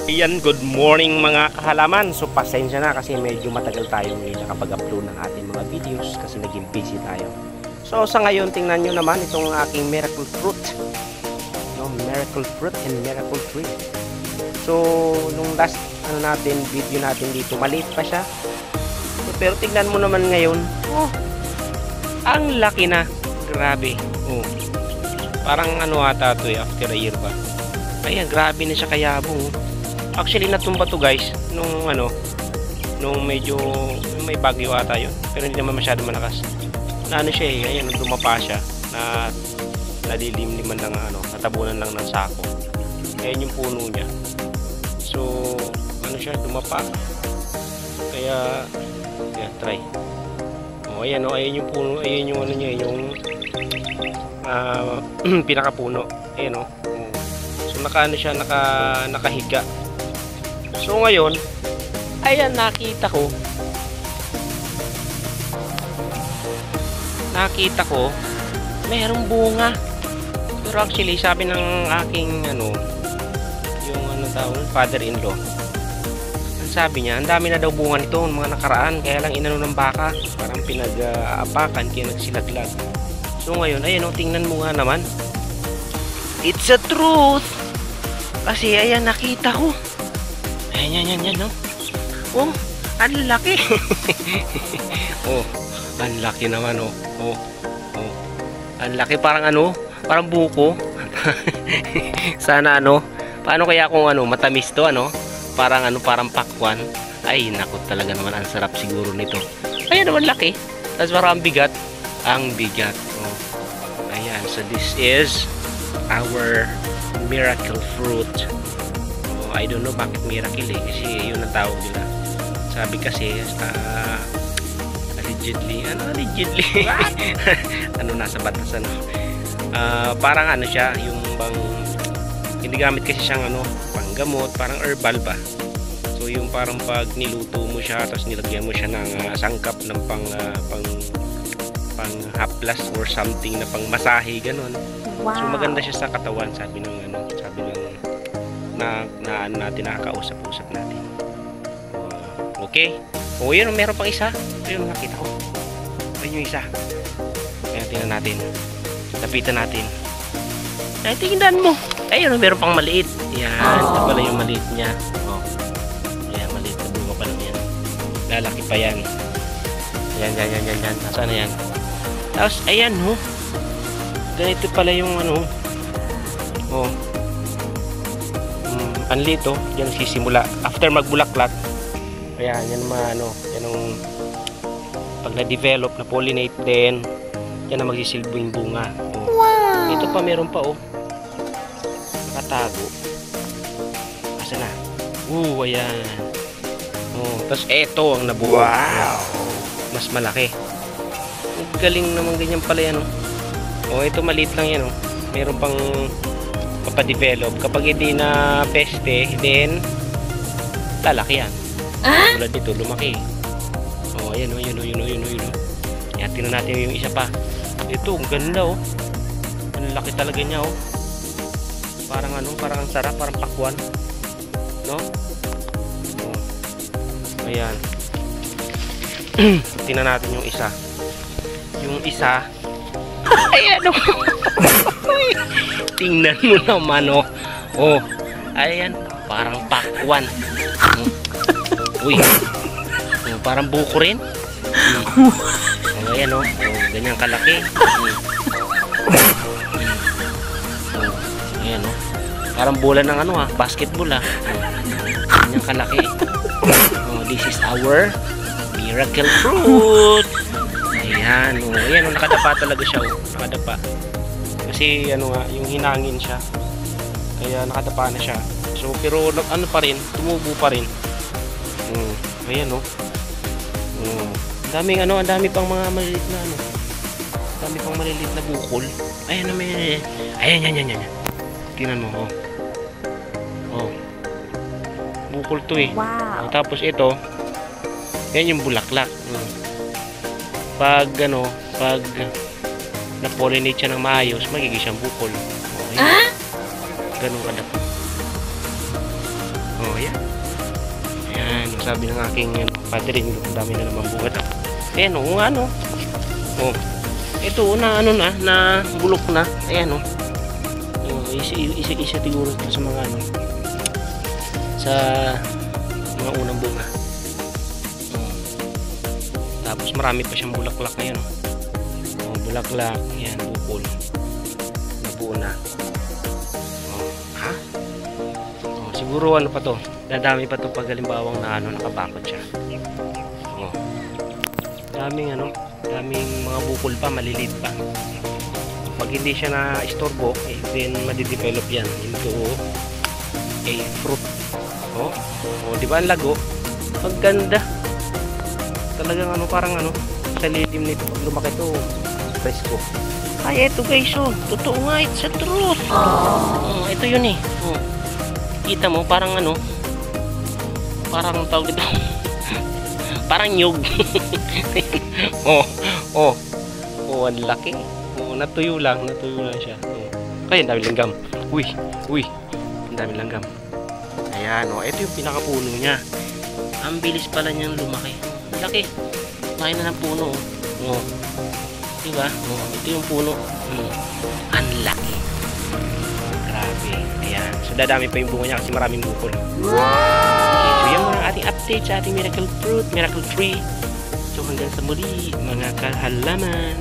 Ayan, good morning mga kahalaman. So pasensya na kasi medyo matagal tayong nakapag-upload ng ating mga videos kasi naging busy tayo. So sa ngayon tingnan nyo naman itong aking miracle fruit, no, miracle fruit and miracle tree. So nung last video natin dito, maliit pa siya. So, pero tingnan mo naman ngayon, oh, ang laki na, grabe. Oh, parang ata to after a year ba. Ayan, grabe na siya kayabong. Actually natumba to guys nung medyo may bagyo ata yun, pero hindi naman masyado malakas na siya ayan, dumapa siya na nalilimliman lang natabunan lang ng sako. Ayan yung puno niya, so siya dumapa, kaya try. Ayan yung puno, ayan yung niya, yung pinakapuno, ayan so siya nakahiga. So ngayon, ayan, nakita ko mayroong bunga. Pero actually sabi ng aking father-in-law, ang sabi niya, ang dami na daw bunga nito mga nakaraan, kaya lang inano ng baka, parang pinag-apakan kaya nagsilaglag. So ngayon, ayan tingnan mo nga naman, it's a truth, kasi ayan, nakita ko. Yan, no? Oh, ang laki. Oh, ang laki naman, oh. Ang laki, parang parang buko. Sana paano kaya kung matamis to, parang parang pakwan. Ay, naku, talaga naman, ang sarap siguro nito. Ayan naman, laki. Tapos parang bigat. Ang bigat. Oh. Ayan, so this is our miracle fruit. I don't know bakit miracle kasi yun ang tawag nila. Sabi kasi allegedly nasa batas parang siya, yung bang ginagamit kasi siyang panggamot, parang herbal ba. So yung parang pag niluto mo siya tapos nilagyan mo siya ng sangkap ng pang haplas or something na pang masahe, ganun. Wow. So maganda siya sa katawan, sabi ng natin, nakakausap-usap natin. Okay. Yun, meron pang isa. Ayun, nakita ko. Ayun yung isa. Ayan, tingnan natin. Lapitan natin. Ay, tingnan mo. Ayun, meron pang maliit. Yan, ito pala yung maliit niya. Ayan, maliit na bunga pa lang yan. Lalaki pa yan. Yan. Nasaan na yan? Tapos, ayan, ganito pala yung anlito, yan sisimula after magbulaklak. Ayan, yan yan ang pag na-develop, na pollinate, then yan ang magsisilbing bunga. Wow. Ito pa, meron pa nakatago. Asa na? Ayan. Tapos eto ang nabuo. Wow. Mas malaki. Ang galing naman, ganyan pala yan. Ito maliit lang yan. Meron pang papadevelop. Kapag hindi na peste, then lalaki yan. Tulad dito, lumaki. Ayan, yun. Yan, tingnan natin yung isa pa. Ito, ang ganda, ang laki talaga niya, parang parang ang sarap, parang pakwan, no? Ayan. Tingnan natin yung isa. Ayan, tingnan mo naman, ayan, parang pakwan. Uy, parang buko rin. Ayan, ganyan kalaki. Ayan, parang bola ng basketball, ganyan kalaki. This is our miracle fruit. Ayan, nakadapa talaga siya, nakadapa. Kasi yung hinangin siya, kaya nakadapa na siya. So pero pa rin, tumubo pa rin. Ayan, ang dami pang mga maliliit na dami pang maliliit na bukol. Ayan, yan. Tingnan mo, bukol to Wow. Tapos ito, yan yung bulaklak. Pag na-pollinate siya ng maayos, magiging siyang bukol. Ganun ka na. ayan. Ayan, sabi ng aking padre, ang dami na naman bunga daw. Ayan o, ano. Oh, ito na ano na bulok na. Ayan o. Isa siguro ito sa mga ano, sa mga unang bunga. Tapos marami pa siyang bulaklak ngayon. Oh, bulaklak, yan, bukol. Nabuo na. Oh, ha? Oh, siguro ano pa to? Dadami pa to pag halimbawang na ano, nakabakod siya. Oh. Daming ano, daming mga bukol pa, maliliit pa. Pag hindi siya na istorbo, eh, then madidevelop yan into a fruit. Oh, oh, di ba ang lago? Ang ganda. Talagang ano, parang ano, sa lilim nito pag lumaki to, presko. Ay, eto guys, oh, totoo nga, it's a truth. Oh, ito yun eh. Oh. Kita mo, parang ano, parang tawag ito. Parang nyug. Oh, oh, oh, ang laki. Oh, natuyo lang siya. Oh. Ay, ang dami langgam. Uy, ang dami langgam. Ayan, oh, ito yung pinakapuno niya. Ang bilis pala niyang lumaki. Laki. Laki na ng puno. Oh. Diba? Oh, ito yung puno. Ang laki. Grabe. Ayan. So, dadami pa yung bunga niya kasi maraming bukol. Okay, so, yan muna ang ating update sa ating miracle fruit, miracle tree. So, hanggang sa muli, mga kahalaman.